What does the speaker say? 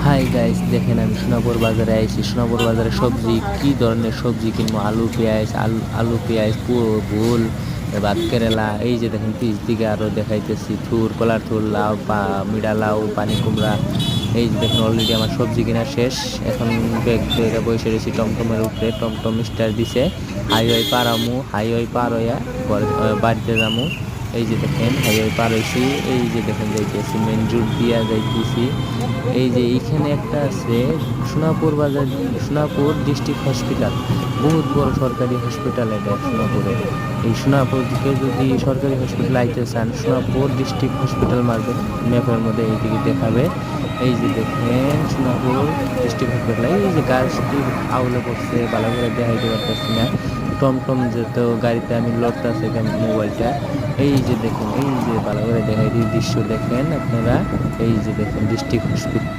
Hi guys, দেখেন আমি সোনাপুর বাজারে আইছি। সোনাপুর বাজারে সবজি, কি ধরনের সবজি কিনবো? আলু পেঁয়াজ, আলু পেঁয়াজ, ভুল, ভাত কেরেলা। এই যে দেখেন পিস দিকে আরো দেখাইতেছি থুর, কলার থুর, লাউ, মিডা লাউ, পানি কুমড়া। এই যে দেখেন অলরেডি আমার সবজি কেনা শেষ। এখন ব্যাগ ধরে বসে রয়েছি টমটমের উপরে। টমটম স্টার দিছে। হাইওয়ে পারামু, হাইওয়ে পার হইয়া বাড়িতে যামু। এই যে দেখেন হাইওয়ে পার হইছি। এই যে দেখেন যাইতেছি, মেন রোড দিয়া যাইতেছি। এই যে এইখানে একটা আছে সোনাপুর বাজার, সোনাপুর ডিস্ট্রিক্ট হসপিটাল। বহুত বড় সরকারি হসপিটাল এটা সোনাপুরে। এই সোনাপুর কেউ যদি সরকারি হসপিটাল আইতে চান, সোনাপুর ডিস্ট্রিক্ট হসপিটাল মারবেন ম্যাপের মধ্যে, এইদিকে দেখাবে। এই যে দেখেন সোনাপুর ডিস্ট্রিক্ট হসপিটাল। এই যে গাছটি আউলে পড়ছে, ভালো করে দেখাইতে পারতেছি না। টমটম যেত গাড়িতে আমি লড়তেছে মোবাইলটা। এই যে দেখেন, এই যে ভালো করে দেখাই দৃশ্য দেখেন আপনারা। এই যে দেখেন ডিস্ট্রিক্ট হসপিটাল।